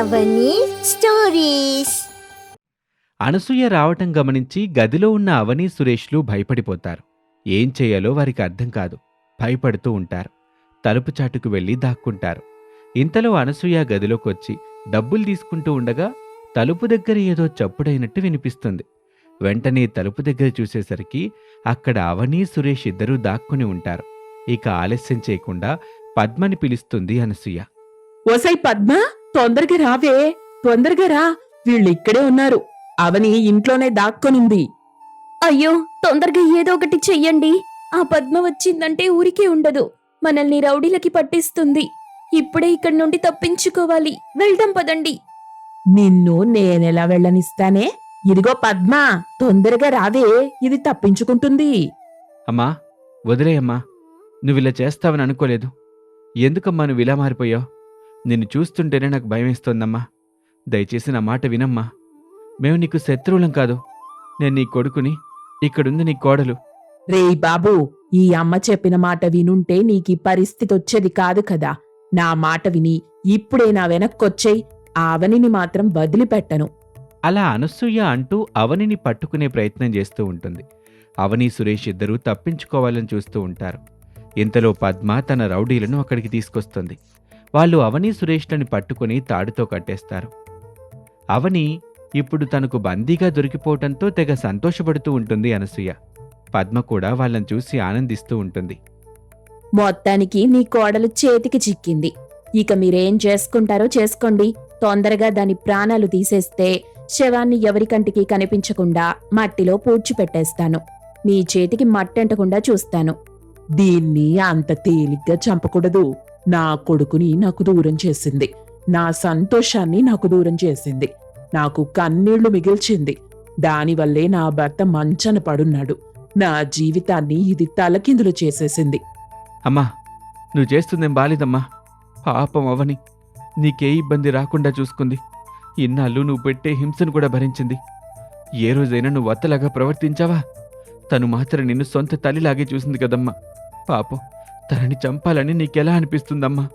అవని stories. Anasuya రావటం గమనించి గదిలో ఉన్న అవని సురేష్లు భయపడిపోతారు. ఏం చేయాలో వారికి అర్థం కాదు. భయపడుతూ ఉంటారు. తలుపు చాటుకు వెళ్లి దాక్కుంటారు. ఇంతలో అనసూయ గదిలోకొచ్చి డబ్బులు తీసుకుంటూ ఉండగా తలుపు దగ్గర ఏదో చప్పుడైనట్టు వినిపిస్తుంది. వెంటనే తలుపు దగ్గర చూసేసరికి అక్కడ అవని సురేష్ ఇద్దరూ దాక్కుని ఉంటారు. ఇక ఆలస్యం చేయకుండా పద్మని పిలుస్తుంది అనసూయ. ఓసై పద్మ, తొందరగా రావే, తొందరగా రా, వీళ్ళిక్కడే ఉన్నారు. అవని ఇంట్లోనే దాక్కునుంది. అయ్యో, తొందరగా ఏదో ఒకటి చెయ్యండి. ఆ పద్మ వచ్చిందంటే ఊరికే ఉండదు, మనల్ని రౌడీలకి పట్టిస్తుంది. ఇప్పుడే ఇక్కడి నుండి తప్పించుకోవాలి. వెళ్దాం పదండి. నిన్ను నేనెలా వెళ్ళనిస్తానే? ఇదిగో పద్మ, తొందరగా రావే, ఇది తప్పించుకుంటుంది. అమ్మా, వదిలేయమ్మా. నువ్విలా చేస్తావని అనుకోలేదు. ఎందుకమ్మా నువ్వు ఇలా మారిపోయావు? నిన్ను చూస్తుంటేనే నాకు భయమేస్తోందమ్మా. దయచేసి నా మాట వినమ్మా. మేము నీకు శత్రువులం కాదు. నేను నీ కొడుకుని, ఇక్కడుంది నీ కోడలు. రేయ్ బాబూ, ఈ అమ్మ చెప్పిన మాట వినుంటే నీకీ పరిస్థితి వచ్చేది కాదు కదా. నా మాట విని ఇప్పుడే నా వెనక్కొచ్చేయ్. ఆ అవనిని మాత్రం వదిలిపెట్టను. అలా అనసూయ అంటూ అవనిని పట్టుకునే ప్రయత్నం చేస్తూ ఉంటుంది. అవని సురేష్ ఇద్దరూ తప్పించుకోవాలని చూస్తూ ఉంటారు. ఇంతలో పద్మ తన రౌడీలను అక్కడికి తీసుకొస్తుంది. వాళ్ళు అవని సురేష్లని పట్టుకుని తాడుతో కట్టేస్తారు. అవని ఇప్పుడు తనకు బందీగా దొరికిపోవటంతో తెగ సంతోషపడుతూ ఉంటుంది అనసూయ. పద్మ కూడా వాళ్ళని చూసి ఆనందిస్తూ ఉంటుంది. మొత్తానికి నీ కోడలు చేతికి చిక్కింది. ఇక మీరేం చేసుకుంటారో చేసుకోండి. తొందరగా దాని ప్రాణాలు తీసేస్తే శవాన్ని ఎవరికంటికి కనిపించకుండా మట్టిలో పూడ్చిపెట్టేస్తాను. మీ చేతికి మట్టంటకుండా చూస్తాను. దీన్ని అంత తేలిగ్గా చంపకూడదు. నా కొడుకుని నాకు దూరం చేసింది. నా సంతోషాన్ని నాకు దూరం చేసింది. నాకు కన్నీళ్లు మిగిల్చింది. దానివల్లే నా భర్త మంచన పడున్నాడు. నా జీవితాన్ని ఇది తలకిందులు చేసేసింది. అమ్మా, నువ్వు చేస్తుందేం బాలేదమ్మా. పాపం అవని నీకే ఇబ్బంది రాకుండా చూసుకుంది. ఇన్నాళ్ళు నువ్వు పెట్టే హింసను కూడా భరించింది. ఏ రోజైనా నువ్వు అత్తలాగా ప్రవర్తించావా? తను మాత్రం నిన్ను సొంత తల్లిలాగే చూసింది కదమ్మా. పాపం, తనని చంపాలని నీకెలా అనిపిస్తుందమ్మా?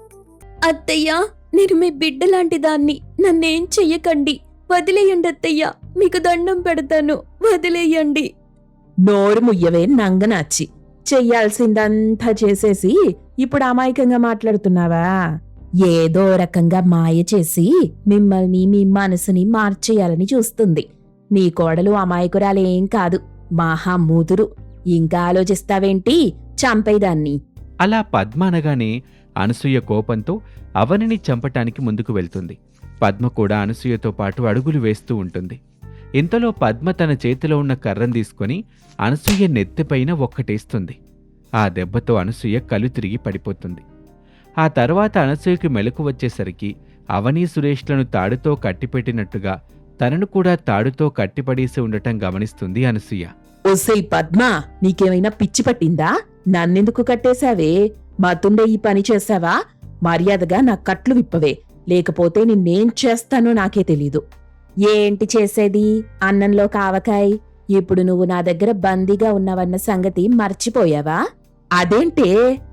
అత్తయ్యా, నేను మీ బిడ్డలాంటి దాన్ని. నన్నేం చెయ్యకండి. వదిలేయండి అత్తయ్యా, మీకు దండం పెడతాను. వదిలేయండి. నోరు ముయ్యవే నంగనాచి. చెయ్యాల్సిందంతా చేసేసి ఇప్పుడు అమాయకంగా మాట్లాడుతున్నావా? ఏదో రకంగా మాయ చేసి మిమ్మల్ని, మీ మనసుని మార్చేయాలని చూస్తుంది. నీ కోడలు అమాయకురాలేం కాదు, మహామూతురు. ఇంకా ఆలోచిస్తావేంటి? చంపేదాన్ని. అలా పద్మ అనగానే అనసూయ కోపంతో అవనిని చంపటానికి ముందుకు వెళ్తుంది. పద్మ కూడా అనసూయతో పాటు అడుగులు వేస్తూ ఉంటుంది. ఇంతలో పద్మ తన చేతిలో ఉన్న కర్రను తీసుకొని అనసూయ నెత్తిపైన ఒక్కటేస్తుంది. ఆ దెబ్బతో అనసూయ కళ్ళు తిరిగి పడిపోతుంది. ఆ తర్వాత అనసూయకి మెలకు వచ్చేసరికి అవని సురేష్లను తాడుతో కట్టిపెట్టినట్టుగా తనను కూడా తాడుతో కట్టిపడేసి ఉండటం గమనిస్తుంది అనసూయ. ఒసై పద్మ, నీకేమైనా పిచ్చి పట్టిందా? నన్నెందుకు కట్టేశావే? మాతుండే ఈ పని చేశావా? మర్యాదగా నా కట్లు విప్పవే, లేకపోతే నిన్నేం చేస్తానో నాకే తెలీదు. ఏంటి చేసేది? అన్నంలో కావకాయ్. ఇప్పుడు నువ్వు నా దగ్గర బందీగా ఉన్నావన్న సంగతి మర్చిపోయావా? అదేంటే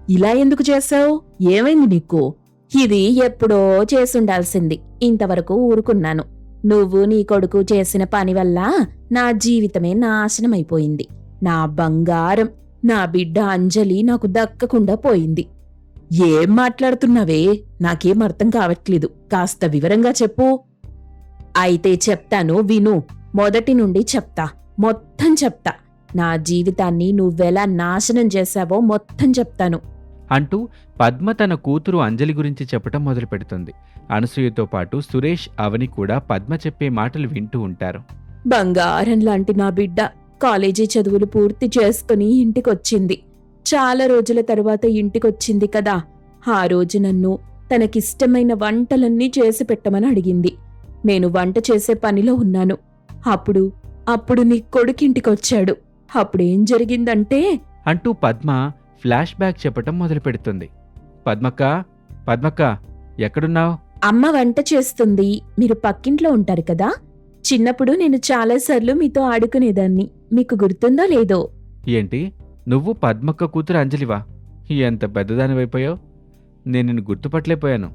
ఇలా ఎందుకు చేశావు? ఏమైంది నీకు? ఇది ఎప్పుడో చేసుండాల్సింది. ఇంతవరకు ఊరుకున్నాను. నువ్వు నీ కొడుకు చేసిన పని వల్ల నా జీవితమే నాశనమైపోయింది. నా బంగారం, నా బిడ్డ అంజలి నాకు దక్కకుండా పోయింది. ఏం మాట్లాడుతున్నావే? నాకేం అర్థం కావట్లేదు. కాస్త వివరంగా చెప్పు. అయితే చెప్తాను, విను. మొదటి నుండి చెప్తా, మొత్తం చెప్తా. నా జీవితాన్ని నువ్వెలా నాశనం చేశావో మొత్తం చెప్తాను అంటూ పద్మ తన కూతురు అంజలి గురించి చెప్పటం మొదలుపెడుతుంది. అనసూయతో పాటు సురేష్, అవని కూడా పద్మ చెప్పే మాటలు వింటూ ఉంటారు. బంగారం లాంటి నా బిడ్డ కాలేజీ చదువులు పూర్తి చేసుకుని ఇంటికొచ్చింది. చాలా రోజుల తరువాత ఇంటికొచ్చింది కదా. ఆ రోజు నన్ను తనకిష్టమైన వంటలన్నీ చేసి పెట్టమని అడిగింది. నేను వంట చేసే పనిలో ఉన్నాను. అప్పుడు నీ కొడుకింటికొచ్చాడు. అప్పుడేం జరిగిందంటే అంటూ పద్మ ఫ్లాష్ బ్యాక్ చెప్పటం మొదలుపెడుతుంది. పద్మక్క, ఎక్కడున్నావు? అమ్మ వంట చేస్తుంది. మీరు పక్కింట్లో ఉంటారు కదా. చిన్నప్పుడు నేను చాలాసార్లు మీతో ఆడుకునేదాన్ని. మీకు గుర్తుందో లేదో? ఏంటి, నువ్వు పద్మక్క కూతురు అంజలివా? ఎంత పెద్దదానివైపోయావు. నేను నిన్ను గుర్తుపట్టలేకపోయాను.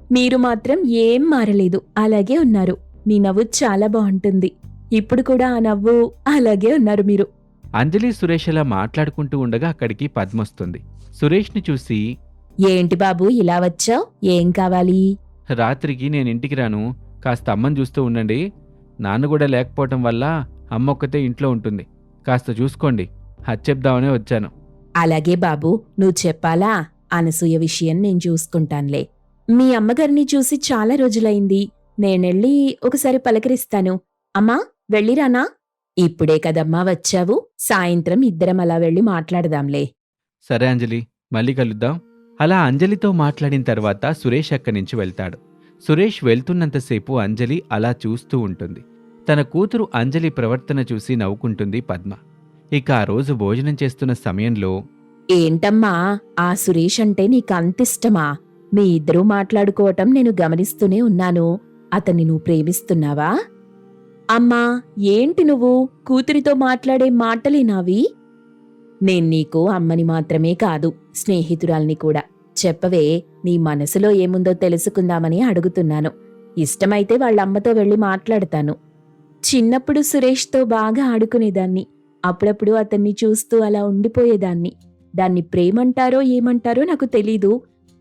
మీరు మాత్రం ఏం మారలేదు, అలాగే ఉన్నారు. మీ నవ్వు చాలా బాగుంటుంది. ఇప్పుడు కూడా ఆ నవ్వు అలాగే ఉన్నారు మీరు. అంజలి సురేష్ అలా మాట్లాడుకుంటూ ఉండగా అక్కడికి పద్మొస్తుంది. సురేష్ని చూసి, ఏంటి బాబు ఇలా వచ్చావ్? ఏం కావాలి? రాత్రికి నేను ఇంటికి రాను, కాస్త అమ్మని చూస్తూ ఉండండి. నాన్న కూడా లేకపోవటం వల్ల అమ్మ ఒక్కతే ఇంట్లో ఉంటుంది, కాస్త చూసుకోండి. చెప్దామనే వచ్చాను. అలాగే బాబు, నువ్వు చెప్పాలా? అనసూయ విషయం నేను చూసుకుంటానులే. మీ అమ్మగారిని చూసి చాలా రోజులైంది. నేనెళ్ళి ఒకసారి పలకరిస్తాను. అమ్మా, వెళ్ళిరానా? ఇప్పుడే కదమ్మా వచ్చావు. సాయంత్రం ఇద్దరం అలా వెళ్ళి మాట్లాడదాంలే. సరే అంజలి, మళ్ళీ కలుద్దాం. అలా అంజలితో మాట్లాడిన తర్వాత సురేష్ అక్కడి నుంచి వెళ్తాడు. సురేష్ వెళ్తున్నంతసేపు అంజలి అలా చూస్తూ ఉంటుంది. తన కూతురు అంజలి ప్రవర్తన చూసి నవ్వుకుంటుంది పద్మ. ఇక ఆ రోజు భోజనం చేస్తున్న సమయంలో, ఏంటమ్మా, ఆ సురేష్ అంటే నీకంతిష్టమా? మీ ఇద్దరూ మాట్లాడుకోవటం నేను గమనిస్తూనే ఉన్నాను. అతన్ని నువ్వు ప్రేమిస్తున్నావా? అమ్మా, ఏంటి నువ్వు కూతురితో మాట్లాడే మాటలేనావి? నేను నీకు అమ్మని మాత్రమే కాదు, స్నేహితురాల్ని కూడా. చెప్పవే, నీ మనసులో ఏముందో తెలుసుకుందామని అడుగుతున్నాను. ఇష్టమైతే వాళ్ళమ్మతో వెళ్ళి మాట్లాడతాను. చిన్నప్పుడు సురేష్తో బాగా ఆడుకునేదాన్ని. అప్పుడప్పుడు అతన్ని చూస్తూ అలా ఉండిపోయేదాన్ని. దాన్ని ప్రేమంటారో ఏమంటారో నాకు తెలీదు,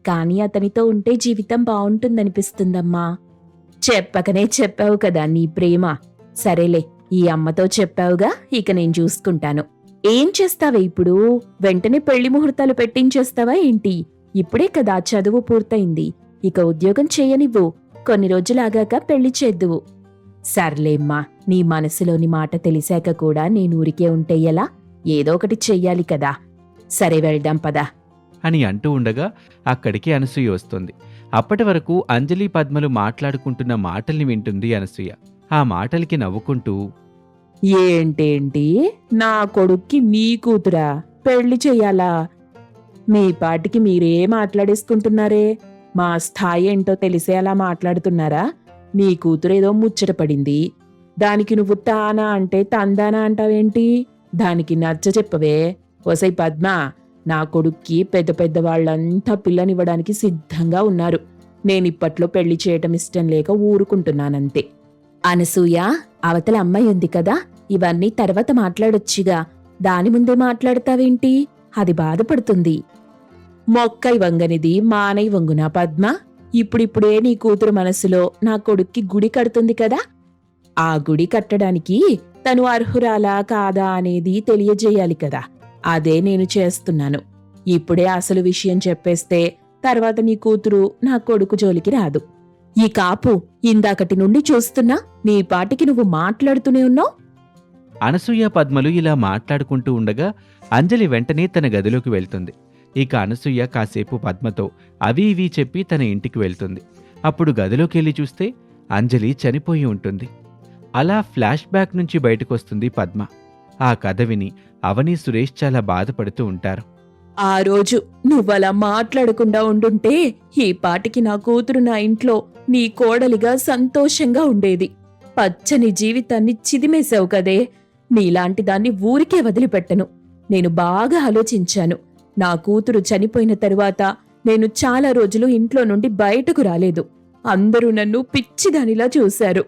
కానీ అతనితో ఉంటే జీవితం బావుంటుందనిపిస్తుందమ్మా. చెప్పకనే చెప్పావు కదా నీ ప్రేమ. సరేలే, ఈ అమ్మతో చెప్పావుగా, ఇక నేను చూసుకుంటాను. ఏం చేస్తావే ఇప్పుడు? వెంటనే పెళ్లి ముహూర్తాలు పెట్టించేస్తావా ఏంటి? ఇప్పుడే కదా చదువు పూర్తయింది. ఇక ఉద్యోగం చేయనివ్వు. కొన్ని రోజులాగాక పెళ్లి చేద్దువు. సర్లేమ్మా, నీ మనసులోని మాట తెలిసాక కూడా నేను ఊరికే ఉంటే ఎలా? ఏదో ఒకటి చెయ్యాలి కదా. సరే, వెళ్దాం పదా అని అంటూ ఉండగా అక్కడికి అనసూయ వస్తుంది. అప్పటి వరకు అంజలి పద్మలు మాట్లాడుకుంటున్న మాటల్ని వింటుంది అనసూయ. ఆ మాటలకి నవ్వుకుంటూ, ఏంటేంటి, నా కొడుక్కి మీ కూతురా పెళ్లి చెయ్యాలా? మీ పాటికి మీరే మాట్లాడేసుకుంటున్నారే. మా స్థాయి ఏంటో తెలిసే అలా మాట్లాడుతున్నారా? నీ కూతురేదో ముచ్చటపడింది, దానికి నువ్వు తానా అంటే తందానా అంటావేంటి? దానికి నచ్చ చెప్పవే. ఒసై పద్మ, నా కొడుక్కి పెద్ద పెద్ద వాళ్ళంతా పిల్లనివ్వడానికి సిద్ధంగా ఉన్నారు. నేనిప్పట్లో పెళ్లి చేయటం ఇష్టం లేక ఊరుకుంటున్నానంతే. అనసూయ, అవతల అమ్మాయి ఉంది కదా, ఇవన్నీ తర్వాత మాట్లాడొచ్చుగా. దాని ముందే మాట్లాడతావేంటి? అది బాధపడుతుంది. మొక్కై వంగనిది మానై వంగునా పద్మ? ఇప్పుడిప్పుడే నీ కూతురు మనసులో నా కొడుక్కి గుడి కడుతుంది కదా. ఆ గుడి కట్టడానికి తను అర్హురాలా కాదా అనేది తెలియజేయాలి కదా. అదే నేను చేస్తున్నాను. ఇప్పుడే అసలు విషయం చెప్పేస్తే తర్వాత నీ కూతురు నా కొడుకు జోలికి రాదు. ఈ కాపు, ఇందాకటి నుండి చూస్తున్నా నీ పాటికి నువ్వు మాట్లాడుతూనే ఉన్నావు. అనసూయ పద్మలు ఇలా మాట్లాడుకుంటూ ఉండగా అంజలి వెంటనే తన గదిలోకి వెళ్తుంది. ఇక అనసూయ కాసేపు పద్మతో అవి ఇవి చెప్పి తన ఇంటికి వెళ్తుంది. అప్పుడు గదిలోకెళ్ళి చూస్తే అంజలి చనిపోయి ఉంటుంది. అలా ఫ్లాష్ బ్యాక్ నుంచి బయటకొస్తుంది పద్మ. ఆ కథ విని అవని సురేష్ చాలా బాధపడుతూ ఉంటారు. ఆ రోజు నువ్వలా మాట్లాడకుండా ఉండుంటే ఈ పాటికి నా కూతురు నా ఇంట్లో నీ కోడలిగా సంతోషంగా ఉండేది. పచ్చని జీవితాన్ని చిదిమేశావు కదే. నీలాంటి దాన్ని ఊరికే వదిలిపెట్టను. నేను బాగా ఆలోచించాను. నా కూతురు చనిపోయిన తరువాత నేను చాలా రోజులు ఇంట్లో నుండి బయటకు రాలేదు. అందరూ నన్ను పిచ్చిదానిలా చూశారు.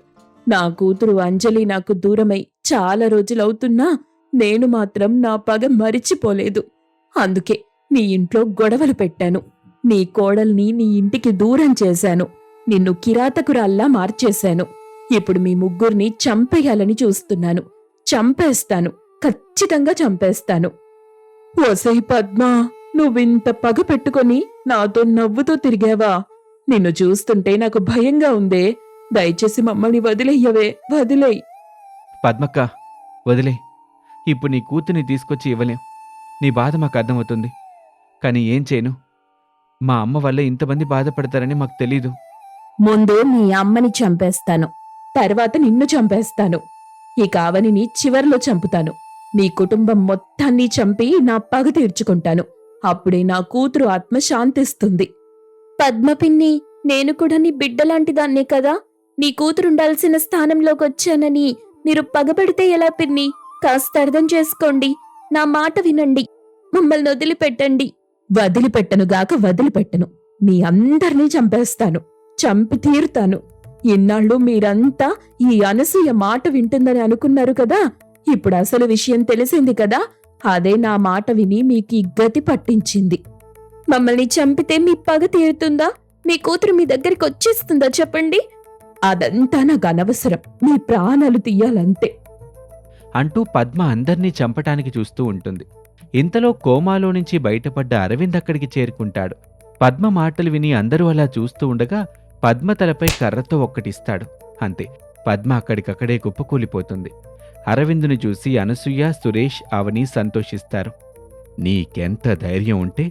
నా కూతురు అంజలి నాకు దూరమై చాలా రోజులవుతున్నా నేను మాత్రం నా పగ మరిచిపోలేదు. అందుకే నీ ఇంట్లో గొడవలు పెట్టాను. నీ కోడల్ని నీ ఇంటికి దూరం చేశాను. నిన్ను కిరాతకురాల్లా మార్చేశాను. ఇప్పుడు మీ ముగ్గురిని చంపేయాలని చూస్తున్నాను. చంపేస్తాను, ఖచ్చితంగా చంపేస్తాను. ఒసై పద్మ, నువ్వింత పగ పెట్టుకొని నాతో నవ్వుతూ తిరిగావా? నిన్ను చూస్తుంటే నాకు భయంగా ఉందే. దయచేసి మమ్మల్ని వదిలేయ్యవే, వదిలేయ్. పద్మక్క, వదిలే. ఇప్పుడు నీ కూతుర్ని తీసుకొచ్చి ఇవ్వలేం. నీ బాధ మాకు అర్థమవుతుంది, కానీ ఏం చేయను? మా అమ్మ వల్ల ఇంతమంది బాధపడతారని మాకు తెలీదు. ముందు నీ అమ్మని చంపేస్తాను, తర్వాత నిన్ను చంపేస్తాను. ఈ కావనిని చివర్లో చంపుతాను. మీ కుటుంబం మొత్తాన్ని చంపి నా పగ తీర్చుకుంటాను. అప్పుడే నా కూతురు ఆత్మ శాంతిస్తుంది. పద్మపిన్ని, నేను కూడా నీ బిడ్డలాంటిదాన్నే కదా. నీ కూతురుండాల్సిన స్థానంలోకొచ్చానని మీరు పగబడితే ఎలా పిన్ని? కాస్త అర్థం చేసుకోండి. నా మాట వినండి. మమ్మల్ని వదిలిపెట్టండి. వదిలిపెట్టనుగాక వదిలిపెట్టను. మీ అందర్నీ చంపేస్తాను. చంపి తీరుతాను. ఇన్నాళ్ళు మీరంతా ఈ అనసూయ మాట వింటుందని అనుకున్నారు కదా, ఇప్పుడు అసలు విషయం తెలిసింది కదా, అదే నా మాట విని మీకు ఈ గతి పట్టించింది. మమ్మల్ని చంపితే మీ పగ తీరుతుందా? మీ కూతురు మీ దగ్గరికి వచ్చేస్తుందా చెప్పండి? అదంతా నాకు అనవసరం. మీ ప్రాణాలు తీయాలంతే. అంటూ పద్మ అందర్నీ చంపటానికి చూస్తూ ఉంటుంది. ఇంతలో కోమాలో నుంచి బయటపడ్డ అరవింద్ అక్కడికి చేరుకుంటాడు. పద్మ మాటలు విని అందరూ అలా చూస్తూ ఉండగా పద్మ తలపై కర్రతో ఒక్కటిస్తాడు. అంతే, పద్మ అక్కడికక్కడే కుప్పకూలిపోతుంది. అరవిందుని చూసి అనసూయ, సురేష్, అవని సంతోషిస్తారు. నీకెంత ధైర్యం ఉంటే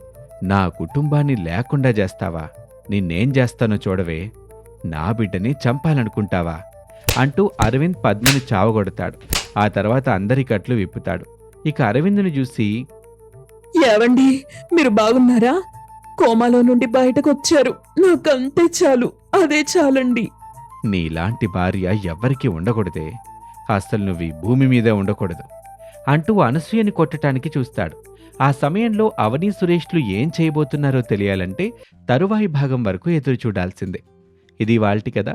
నా కుటుంబాన్ని లేకుండా చేస్తావా? నిన్నేం చేస్తానో చూడవే. నా బిడ్డని చంపాలనుకుంటావా? అంటూ అరవింద్ పద్మని చావగొడతాడు. ఆ తర్వాత అందరి కట్లు విప్పుతాడు. ఇక అరవిందుని చూసి, ఏవండి, మీరు బాగున్నారా? కోమాలో నుండి బయటకు వచ్చారు. నాకంతే చాలు, అదే చాలండి. నీలాంటి భార్య ఎవ్వరికీ ఉండకూడదే. అసలు నువ్వు ఈ భూమి మీదే ఉండకూడదు అంటూ అనసూయని కొట్టడానికి చూస్తాడు. ఆ సమయంలో అవని, సురేష్లు ఏం చేయబోతున్నారో తెలియాలంటే తరువాయి భాగం వరకు ఎదురు చూడాల్సిందే. ఇది వాల్టి కథ.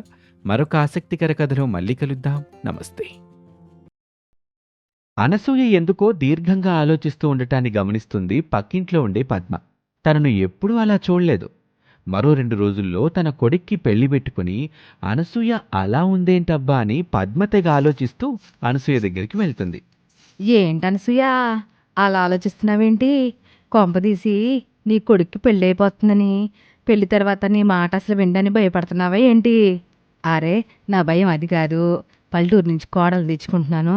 మరొక ఆసక్తికర కథలో మళ్ళీ కలుద్దాం. నమస్తే. అనసూయ ఎందుకో దీర్ఘంగా ఆలోచిస్తూ ఉండటాన్ని గమనిస్తుంది పక్కింట్లో ఉండే పద్మ. తనను ఎప్పుడూ అలా చూడలేదు. మరో 2 రోజుల్లో తన కొడుక్కి పెళ్లి పెట్టుకుని అనసూయ అలా ఉందేంటబ్బా అని పద్మ తెగ ఆలోచిస్తూ అనసూయ దగ్గరికి వెళ్తుంది. ఏంటనసూయ అలా ఆలోచిస్తున్నావేంటి? కొంపదీసి నీ కొడుక్కి పెళ్ళైపోతుందని, పెళ్లి తర్వాత నీ మాట అసలు వినడానికి భయపడుతున్నావా ఏంటి? అరే, నా భయం అది కాదు. పల్లెటూరు నుంచి కోడలు తెచ్చుకుంటున్నాను.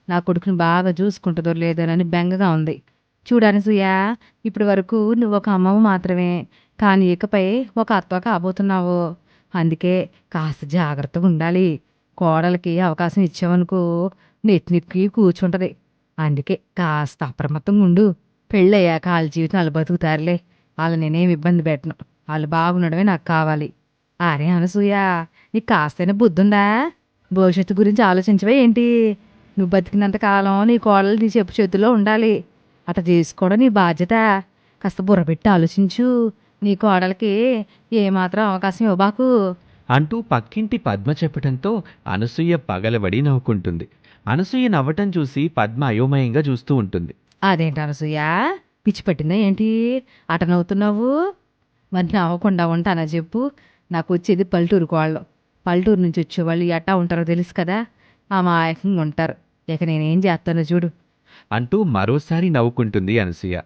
నా కొడుకుని బాగా చూసుకుంటుందో లేదోనని బెంగగా ఉంది. చూడనసూయ, ఇప్పటి వరకు నువ్వు ఒక అమ్మవు మాత్రమే, కానీ ఇకపై ఒక అత్త కాబోతున్నావు. అందుకే కాస్త జాగ్రత్తగా ఉండాలి. కోడలికి అవకాశం ఇచ్చావనుకో నెత్తికి కూర్చుంటది. అందుకే కాస్త అప్రమత్తంగా ఉండు. పెళ్ళయ్యాక వాళ్ళ జీవితం వాళ్ళు బతుకుతారులే. వాళ్ళు నేనేం ఇబ్బంది పెట్టను. వాళ్ళు బాగుండడమే నాకు కావాలి. అరే అనసూయ, నీకు కాస్తైనా బుద్ధుందా? భవిష్యత్తు గురించి ఆలోచించవే ఏంటి? నువ్వు బతికినంత కాలం నీ కోడలు నీ చెప్పు చేతుల్లో ఉండాలి. అట్లా చేసుకోవడం నీ బాధ్యత. కాస్త బుర్రపెట్టి ఆలోచించు. నీ కోడలికి ఏమాత్రం అవకాశం ఇవ్వబాకు అంటూ పక్కింటి పద్మ చెప్పటంతో అనసూయ పగలబడి నవ్వుకుంటుంది. అనసూయ నవ్వటం చూసి పద్మ అయోమయంగా చూస్తూ ఉంటుంది. అదేంటి అనసూయ, పిచ్చి పట్టిందా ఏంటి? అట నవ్వుతున్నావు? మరి నవ్వకుండా ఉంటానా చెప్పు? నాకు వచ్చేది పల్లెటూరు కోళ్ళు. పల్లెటూరు నుంచి వచ్చేవాళ్ళు ఎట్టా ఉంటారో తెలుసు కదా, అమాయకంగా ఉంటారు. ఇక నేనేం చేస్తానో చూడు అంటూ మరోసారి నవ్వుకుంటుంది అనసూయ.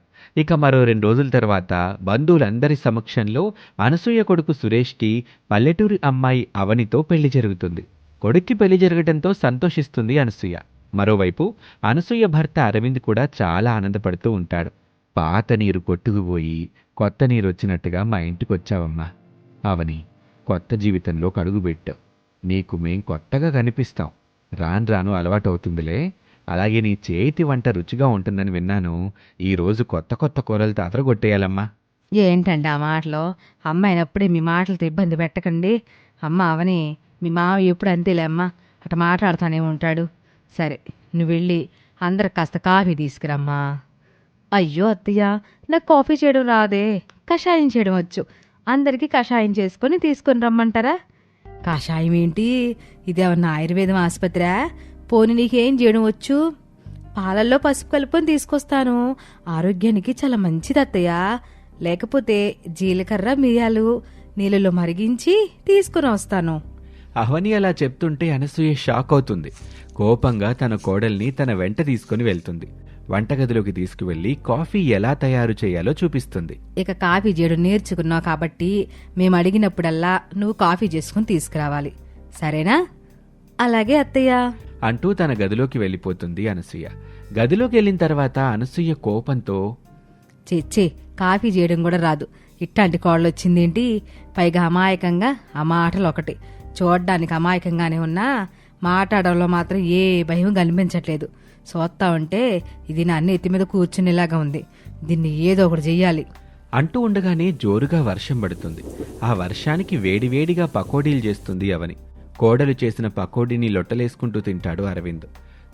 ఇక మరో 2 రోజుల తర్వాత బంధువులందరి సమక్షంలో అనసూయ కొడుకు సురేష్కి పల్లెటూరి అమ్మాయి అవనితో పెళ్లి జరుగుతుంది. కొడుక్కి పెళ్లి జరగటంతో సంతోషిస్తుంది అనసూయ. మరోవైపు అనసూయ భర్త అరవింద్ కూడా చాలా ఆనందపడుతూ ఉంటాడు. పాత నీరు కొట్టుకుపోయి కొత్త నీరు వచ్చినట్టుగా మా ఇంటికి వచ్చావమ్మా. అవని, కొత్త జీవితంలో అడుగుపెట్టావు. నీకు మేం కొత్తగా కనిపిస్తాం. రాను రాను అలవాటవుతుందిలే. అలాగే నీ చేతి వంట రుచిగా ఉంటుందని విన్నాను. ఈరోజు కొత్త కొత్త కూరలతో అదరగొట్టేయాలమ్మా. ఏంటండి ఆ మాటలు? అమ్మ అయినప్పుడే మీ మాటలతో ఇబ్బంది పెట్టకండి. అమ్మ అవని, మీ మావ ఎప్పుడు అంతేలే అమ్మ, అట్లా మాట్లాడుతూనే ఉంటాడు. సరే, నువ్వు వెళ్ళి అందరికి కాస్త కాఫీ తీసుకురమ్మా. అయ్యో అత్తయ్య, నాకు కాఫీ చేయడం రాదే, కషాయం చేయడం వచ్చు. అందరికీ కషాయం చేసుకొని తీసుకొని రమ్మంటారా? కషాయం ఏంటి? ఇదేమన్నా ఆయుర్వేదం ఆసుపత్రా? పోనీ నీకేం చేయడం వచ్చు? పాలల్లో పసుపు కలుపుకొని తీసుకొస్తాను. ఆరోగ్యానికి చాలా మంచిది అత్తయ్య. లేకపోతే జీలకర్ర, మిరియాలు నీళ్ళలో మరిగించి తీసుకుని వస్తాను. అవని అలా చెప్తుంటే అనసూయ షాక్ అవుతుంది. కోపంగా తన కోడల్ని తన వెంట తీసుకుని వెళ్తుంది. వంటగదిలోకి తీసుకువెళ్లి కాఫీ ఎలా తయారు చేయాలో చూపిస్తుంది. ఇక కాఫీ చేయడం నేర్చుకున్నావు కాబట్టి మేము అడిగినప్పుడల్లా నువ్వు కాఫీ చేసుకుని తీసుకురావాలి, సరేనా? అలాగే అత్తయ్య అంటూ తన గదిలోకి వెళ్ళిపోతుంది అనసూయ. గదిలోకి వెళ్ళిన తర్వాత అనసూయ కోపంతో, చెచ్చే, కాఫీ చేయడం కూడా రాదు, ఇట్లాంటి కోళ్ళు వచ్చిందేంటి? పైగా అమాయకంగా, ఆ మాటలు ఒకటి. చూడ్డానికి అమాయకంగానే ఉన్నా మాట్లాడడంలో మాత్రం ఏ భయం కనిపించట్లేదు. చూస్తా ఉంటే ఇది నా నెత్తి మీద కూర్చునేలాగా ఉంది. దీన్ని ఏదో ఒకటి చెయ్యాలి అంటూ ఉండగానే జోరుగా వర్షం పడుతుంది. ఆ వర్షానికి వేడివేడిగా పకోడీలు చేస్తుంది అవని. కోడలు చేసిన పకోడీని లొట్టలేసుకుంటూ తింటాడు అరవింద్.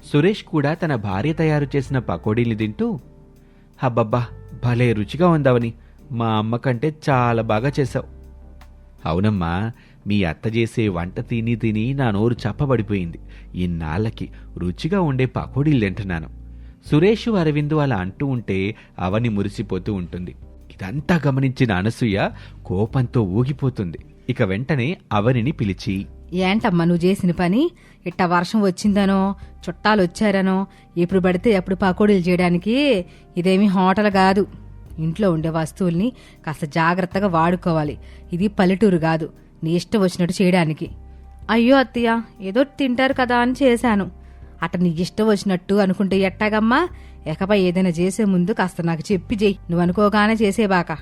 సురేష్ కూడా తన భార్య తయారు చేసిన పకోడీని తింటూ, అబ్బబ్బా, భలే రుచిగా ఉందవని, మా అమ్మ కంటే చాలా బాగా చేశావు. అవునమ్మా, మీ అత్త చేసే వంట తిని తిని నా నోరు చప్పబడిపోయింది. ఇన్నాళ్ళకి రుచిగా ఉండే పకోడీలు తింటున్నాను. సురేష్ అరవింద్ అలా అంటూ ఉంటే అవని మురిసిపోతూ ఉంటుంది. ఇదంతా గమనించిన అనసూయ కోపంతో ఊగిపోతుంది. ఇక వెంటనే అవనిని పిలిచి, ఏంటమ్మా నువ్వు చేసిన పని? ఇట్టా వర్షం వచ్చిందనో చుట్టాలు వచ్చారనో ఎప్పుడు పడితే ఎప్పుడు పకోడీలు చేయడానికి ఇదేమీ హోటల్ కాదు. ఇంట్లో ఉండే వస్తువుల్ని కాస్త జాగ్రత్తగా వాడుకోవాలి. ఇది పల్లెటూరు కాదు నీ ఇష్టం వచ్చినట్టు చేయడానికి. అయ్యో అత్తయ్య, ఏదో తింటారు కదా అని చేశాను. అట నీ ఇష్టం వచ్చినట్టు అనుకుంటే ఎట్టాగమ్మా? ఎకపై ఏదైనా చేసే ముందు కాస్త నాకు చెప్పి చెయ్యి, నువ్వు అనుకోగానే చేసేబాక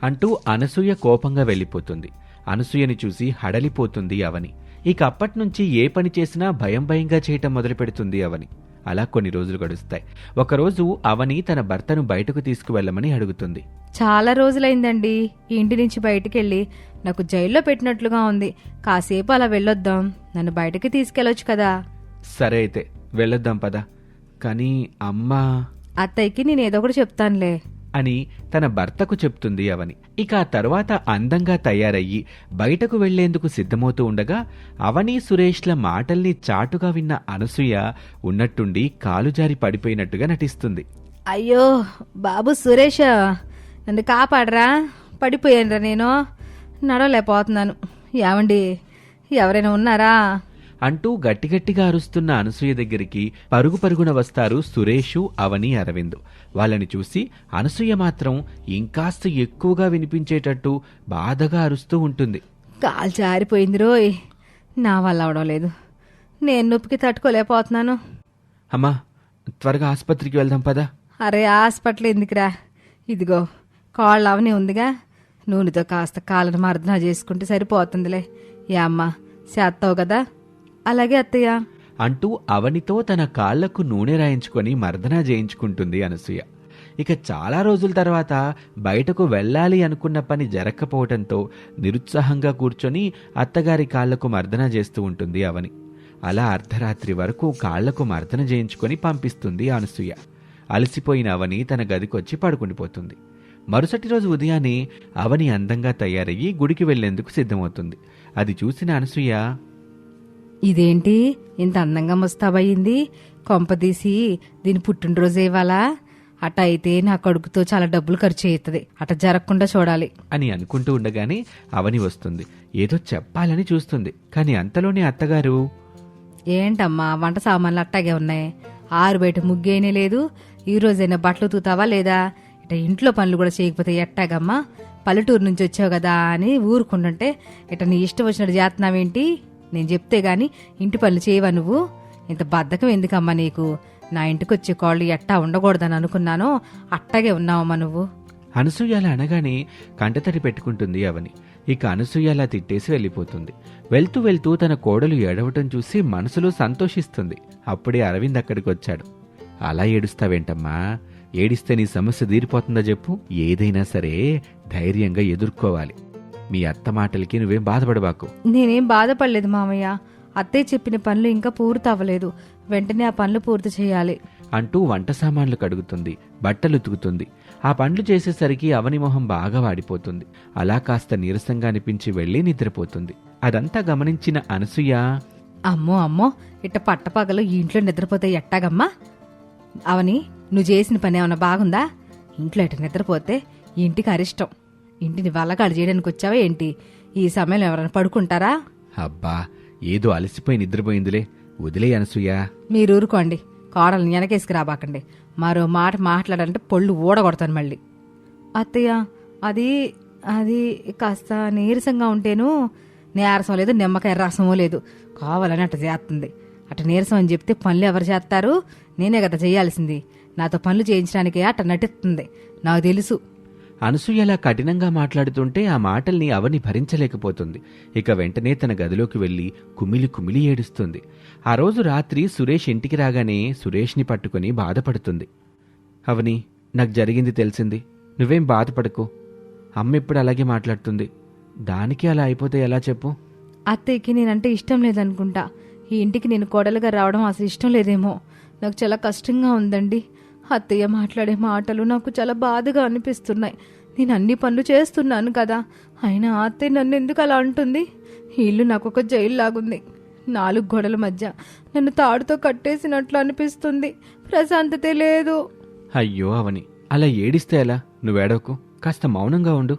అంటూ అనసూయ కోపంగా వెళ్ళిపోతుంది. అనసూయని చూసి హడలిపోతుంది అవని. ఇక అప్పట్నుంచి ఏ పని చేసినా భయం భయంగా చేయటం మొదలు పెడుతుంది అవని. అలా కొన్ని రోజులు గడుస్తాయి. ఒకరోజు అవని తన భర్తను బయటకు తీసుకువెళ్లమని అడుగుతుంది. చాలా రోజులైందండి ఈ ఇంటి నుంచి బయటికెళ్ళి. నాకు జైల్లో పెట్టినట్లుగా ఉంది. కాసేపు అలా వెళ్ళొద్దాం, నన్ను బయటకి తీసుకెళ్ళొచ్చు కదా. సరే అయితే వెళ్ళొద్దాం పద. కానీ అమ్మా అత్తయ్యకి నేను ఏదో ఒకటి చెప్తానులే అని తన భర్తకు చెప్తుంది అవని. ఇక ఆ తర్వాత అందంగా తయారయ్యి బయటకు వెళ్లేందుకు సిద్ధమవుతూ ఉండగా అవని సురేష్ల మాటల్ని చాటుగా విన్న అనసూయ ఉన్నట్టుండి కాలు జారి పడిపోయినట్టుగా నటిస్తుంది. అయ్యో బాబు సురేష్, నన్ను కాపాడరా, పడిపోయానురా, నేను నడవలేకపోతున్నాను. ఏమండి, ఎవరైనా ఉన్నారా అంటూ గట్టిగట్టిగా అరుస్తున్న అనసూయ దగ్గరికి పరుగు పరుగున వస్తారు సురేషు, అవని, అరవింద్. వాళ్ళని చూసి అనసూయ మాత్రం ఇంకాస్త ఎక్కువగా వినిపించేటట్టు బాధగా అరుస్తూ ఉంటుంది. కాలు జారిపోయింది రోయ్, నా వల్ల అవడం లేదు, నేను నొప్పికి తట్టుకోలేకపోతున్నాను. అమ్మా త్వరగా ఆసుపత్రికి వెళ్దాం పదా. అరే హాస్పిటల్ ఎందుకురా, ఇదిగో కాళ్ళు అవనే ఉందిగా, నూనెతో కాస్త కాళ్ళను మర్దన చేసుకుంటే సరిపోతుందిలే. ఏ అమ్మా చేస్తావు కదా? అలాగే అత్తయ్య అంటూ అవనితో తన కాళ్లకు నూనె రాయించుకొని మర్దనా చేయించుకుంటుంది అనసూయ. ఇక చాలా రోజుల తర్వాత బయటకు వెళ్ళాలి అనుకున్న పని జరగకపోవడంతో నిరుత్సాహంగా కూర్చొని అత్తగారి కాళ్లకు మర్దన చేస్తూ ఉంటుంది అవని. అలా అర్ధరాత్రి వరకు కాళ్లకు మర్దన చేయించుకొని పంపిస్తుంది అనసూయ. అలసిపోయిన అవని తన గదికొచ్చి పడుకుండిపోతుంది. మరుసటి రోజు ఉదయాన్నే అవని అందంగా తయారయ్యి గుడికి వెళ్లేందుకు సిద్ధమవుతుంది. అది చూసిన అనసూయ, ఇదేంటి ఇంత అందంగా ముస్తాబయ్యింది? కొంపదీసి దీని పుట్టినరోజు ఇవ్వాలా? అట అయితే నా కొడుకుతో చాలా డబ్బులు ఖర్చు అవుతుంది, అట జరగకుండా చూడాలి అని అనుకుంటూ ఉండగానే అవని వస్తుంది. ఏదో చెప్పాలని చూస్తుంది. కానీ అంతలోనే అత్తగారు, ఏంటమ్మా వంట సామాన్లు అట్టాగే ఉన్నాయి, ఆరు బయట ముగ్గేనే లేదు, ఈ రోజైనా బట్టలు తూతావా లేదా? ఇట ఇంట్లో పనులు కూడా చేయకపోతే ఎట్టాగమ్మా? పల్లెటూరు నుంచి వచ్చావు కదా అని ఊరుకుంటుంటే ఇట నీ ఇష్టం వచ్చినట్టు చేస్తున్నావేంటి? నేను చెప్తే గాని ఇంటి పనులు చేయవా నువ్వు? ఇంత బద్ధకం ఎందుకమ్మా నీకు? నా ఇంటికి వచ్చే కాళ్ళు ఎట్టా ఉండకూడదని అనుకున్నానో అట్టాగే ఉన్నావమ్మా నువ్వు. అనసూయలా అనగానే కంటతడి పెట్టుకుంటుంది అవని. ఇక అనసూయలా తిట్టేసి వెళ్ళిపోతుంది. వెళ్తూ వెళ్తూ తన కోడలు ఏడవటం చూసి మనసులో సంతోషిస్తుంది. అప్పుడే అరవింద్ అక్కడికి వచ్చాడు. అలా ఏడుస్తావేంటమ్మా? ఏడిస్తే నీ సమస్య తీరిపోతుందా చెప్పు? ఏదైనా సరే ధైర్యంగా ఎదుర్కోవాలి. మీ అత్త మాటలకి నువ్వేం బాధపడబాకు. నేనేం బాధపడలేదు మామయ్య, అత్తయ్య చెప్పిన పనులు ఇంకా పూర్తి అవ్వలేదు, వెంటనే ఆ పనులు పూర్తి చేయాలి అంటూ వంట సామాన్లు కడుగుతుంది, బట్టలు ఉతుకుతుంది. ఆ పనులు చేసేసరికి అవని మొహం బాగా వాడిపోతుంది. అలా కాస్త నీరసంగా అనిపించి వెళ్లి నిద్రపోతుంది. అదంతా గమనించిన అనసూయ, అమ్మో అమ్మో, ఇట్ట పట్టపగలు ఈ ఇంట్లో నిద్రపోతే ఎట్టాగమ్మా? అవని, నువ్వు చేసిన పని ఏమన్నా బాగుందా? ఇంట్లో ఇట్ట నిద్రపోతే ఈ ఇంటికి అరిష్టం. ఇంటిని వల్లగాడు చేయడానికి వచ్చావా ఏంటి? ఈ సమయంలో ఎవరైనా పడుకుంటారా? అబ్బా ఏదో అలసిపోయి నిద్రపోయిందిలే, వదిలే అనసూయ. మీరు ఊరుకోండి, కోడల్ని వెనకేసుకు రాబాకండి. మరో మాట మాట్లాడాలంటే పొళ్ళు ఊడగొడతాను మళ్ళీ. అత్తయ్య, అది అది కాస్త నీరసంగా ఉంటేను, నీరసం లేదు, నిమ్మకాయ రసమో లేదు, కావాలని అట్ట చేస్తుంది. అట్ట నీరసం అని చెప్తే పనులు ఎవరు చేస్తారు? నేనే కదా చేయాల్సింది. నాతో పనులు చేయించడానికే అట్ట నటిస్తుంది, నాకు తెలుసు. అనసూయలా కఠినంగా మాట్లాడుతుంటే ఆ మాటల్ని అవని భరించలేకపోతుంది. ఇక వెంటనే తన గదిలోకి వెళ్లి కుమిలి కుమిలి ఏడుస్తుంది. ఆ రోజు రాత్రి సురేష్ ఇంటికి రాగానే సురేష్ని పట్టుకుని బాధపడుతుంది. అవని, నాకు జరిగింది తెలిసింది, నువ్వేం బాధపడకు. అమ్మ ఇప్పుడు అలాగే మాట్లాడుతుంది, దానికి అలా అయిపోతే ఎలా చెప్పు? అత్తయ్యకి నేనంటే ఇష్టం లేదనుకుంటా. ఈ ఇంటికి నేను కోడలుగా రావడం అసలు ఇష్టం లేదేమో. నాకు చాలా కష్టంగా ఉందండి. అత్తయ్య మాట్లాడే మాటలు నాకు చాలా బాధగా అనిపిస్తున్నాయి. నేను అన్ని పనులు చేస్తున్నాను కదా, అయినా అత్తయ్య నన్ను ఎందుకు అలా అంటుంది? ఈ ఇల్లు నాకు ఒక జైలు లాగుంది. 4 గోడల మధ్య నన్ను తాడుతో కట్టేసినట్లు అనిపిస్తుంది. ప్రశాంతతే లేదు. అయ్యో అవని, అలా ఏడిస్తే ఎలా? నువ్వేడవకు, కాస్త మౌనంగా ఉండు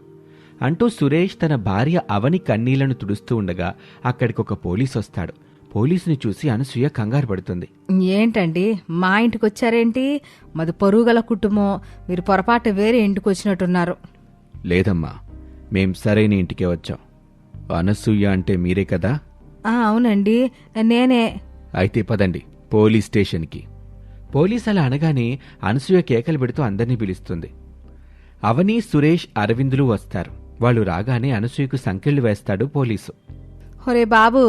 అంటూ సురేష్ తన భార్య అవని కన్నీళ్లను తుడుస్తూ ఉండగా అక్కడికొక పోలీస్ వస్తాడు. పోలీసుని చూసి అనసూయ కంగారు పడుతుంది. ఏంటండి, మా ఇంటికి వచ్చారేంటి? మాది పరుగల కుటుంబం, మీరు పొరపాటు వేరే ఇంటికి వచ్చినట్టున్నారు. లేదమ్మా, మేం సరైన ఇంటికే వచ్చాం. అనసూయ అంటే మీరే కదా? అవునండి, నేనే. అయితే పదండి పోలీస్ స్టేషన్కి. పోలీస్ అలా అనగానే అనసూయ కేకలు పెడుతూ అందర్నీ పిలుస్తుంది. అవని, సురేష్, అరవిందులు వస్తారు. వాళ్ళు రాగానే అనసూయకు సంకెళ్లు వేస్తాడు పోలీసు. ఒరే బాబు,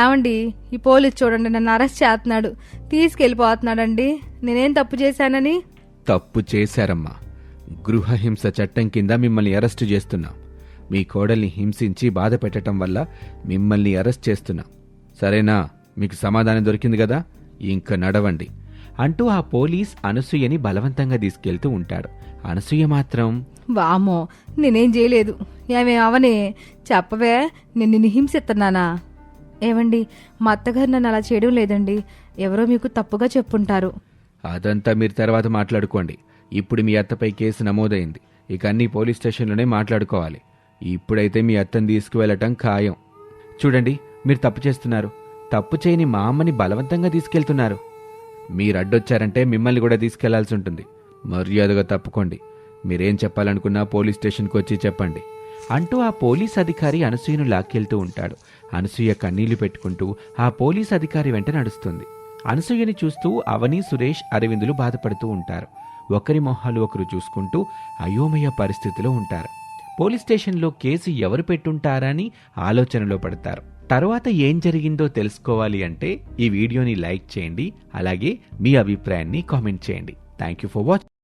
ఏమండి, ఈ పోలీస్ చూడండి నన్ను అరెస్ట్ చేస్తున్నాడు, తీసుకెళ్ళిపోతున్నాడండి. నేనేం తప్పు చేశానని? తప్పు చేశారమ్మా. గృహహింస చట్టం కింద మిమ్మల్ని అరెస్టు చేస్తున్నాం. మీ కోడల్ని హింసించి బాధ పెట్టడం వల్ల మిమ్మల్ని అరెస్ట్ చేస్తున్నాం. సరేనా? మీకు సమాధానం దొరికింది కదా, ఇంక నడవండి అంటూ ఆ పోలీస్ అనసూయని బలవంతంగా తీసుకెళ్తూ ఉంటాడు. అనసూయ మాత్రం, వామో, నేనేం చేయలేదు. ఏమే అవనే, చెప్పవే, నేను నిన్ను హింసిస్తున్నానా? ఏమండి, మా అత్తగారు నన్ను అలా చేయడం లేదండి. ఎవరో మీకు తప్పుగా చెప్పుంటారు. అదంతా మీరు తర్వాత మాట్లాడుకోండి. ఇప్పుడు మీ అత్తపై కేసు నమోదైంది. ఇక అన్ని పోలీస్ స్టేషన్లోనే మాట్లాడుకోవాలి. ఇప్పుడైతే మీ అత్తని తీసుకువెళ్ళటం ఖాయం. చూడండి, మీరు తప్పు చేస్తున్నారు. తప్పు చేయని మా అమ్మని బలవంతంగా తీసుకెళ్తున్నారు. మీరు అడ్డొచ్చారంటే మిమ్మల్ని కూడా తీసుకెళ్లాల్సి ఉంటుంది. మర్యాదగా తప్పుకోండి. మీరేం చెప్పాలనుకున్నా పోలీస్ స్టేషన్కి వచ్చి చెప్పండి అంటూ ఆ పోలీస్ అధికారి అనసూయను లాక్కెళ్తూ ఉంటాడు. అనసూయ కన్నీళ్లు పెట్టుకుంటూ ఆ పోలీస్ అధికారి వెంట నడుస్తుంది. అనసూయని చూస్తూ అవని, సురేష్, అరవిందులు బాధపడుతూ ఉంటారు. ఒకరి మొహాలు ఒకరు చూసుకుంటూ అయోమయ పరిస్థితిలో ఉంటారు. పోలీస్ స్టేషన్లో కేసు ఎవరు పెట్టుంటారని ఆలోచనలో పడతారు. తరువాత ఏం జరిగిందో తెలుసుకోవాలి అంటే ఈ వీడియోని లైక్ చేయండి. అలాగే మీ అభిప్రాయాన్ని కామెంట్ చేయండి. Thank you for watching.